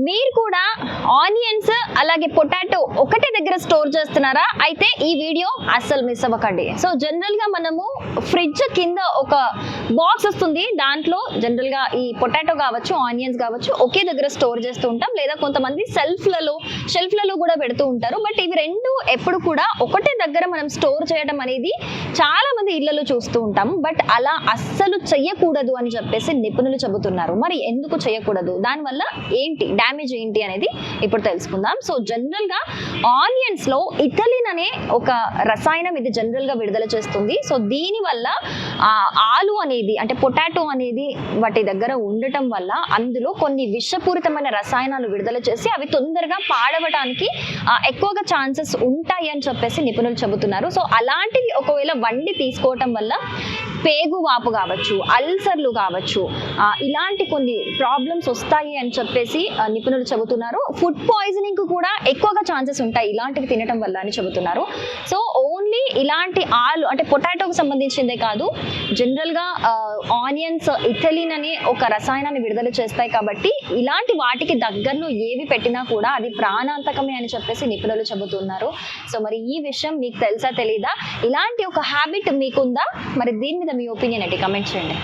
మీరు కూడా ఆనియన్స్ అలాగే పొటాటో ఒకటే దగ్గర స్టోర్ చేస్తున్నారా? అయితే ఈ వీడియో అస్సలు మిస్ అవ్వకండి. సో జనరల్ గా మనము ఫ్రిడ్జ్ కింద ఒక బాక్స్ వస్తుంది, దాంట్లో జనరల్ గా ఈ పొటాటో కావచ్చు, ఆనియన్స్ కావచ్చు ఒకే దగ్గర స్టోర్ చేస్తూ ఉంటాం, లేదా కొంతమంది షెల్ఫ్లలో కూడా పెడుతూ ఉంటారు. బట్ ఇవి రెండు ఎప్పుడు కూడా ఒకటే దగ్గర మనం స్టోర్ చేయడం అనేది చాలా మంది ఇళ్లలో చూస్తూ ఉంటాము. బట్ అలా అస్సలు చెయ్యకూడదు అని చెప్పేసి నిపుణులు చెబుతున్నారు. మరి ఎందుకు చేయకూడదు, దానివల్ల ఏంటి డ్యామేజ్ ఏంటి అనేది ఇప్పుడు తెలుసుకుందాం. సో జనరల్ గా ఆనియన్స్ లో ఇథలిన్ అనే ఒక రసాయనం ఇది జనరల్ గా విడుదల చేస్తుంది. సో దీని వల్ల ఆలు అనేది అంటే పొటాటో అనేది వాటి దగ్గర ఉండటం వల్ల అందులో కొన్ని విషపూరితమైన రసాయనాలు విడుదల చేసి అవి తొందరగా పాడవడానికి ఎక్కువగా ఛాన్సెస్ ఉంటాయి అని చెప్పేసి నిపుణులు చెబుతున్నారు. సో అలాంటివి ఒకవేళ వండి తీసుకోవటం వల్ల పేగు వాపు కావచ్చు, అల్సర్లు కావచ్చు, ఇలాంటి కొన్ని ప్రాబ్లమ్స్ వస్తాయి అని చెప్పేసి నిపుణులు చెబుతున్నారు. ఫుడ్ పాయిజనింగ్ కూడా ఎక్కువగా ఛాన్సెస్ ఉంటాయి ఇలాంటివి తినటం వల్ల అని చెబుతున్నారు. సో ఓన్లీ ఇలాంటి ఆలు అంటే పొటాటోకి సంబంధించిందే కాదు, జనరల్ గా ఆనియన్స్ ఇథలిన్ అనే ఒక రసాయనాన్ని విడుదల చేస్తాయి కాబట్టి ఇలాంటి వాటికి దగ్గరలో ఏవి పెట్టినా కూడా అది ప్రాణాంతకమే అని చెప్పేసి నిపుణులు చెబుతున్నారు. సో మరి ఈ విషయం మీకు తెలుసా తెలీదా? ఇలాంటి ఒక హ్యాబిట్ మీకుందా? మరి దీని మీద మీ ఒపీనియన్ ఏంటి? కమెంట్ చేయండి.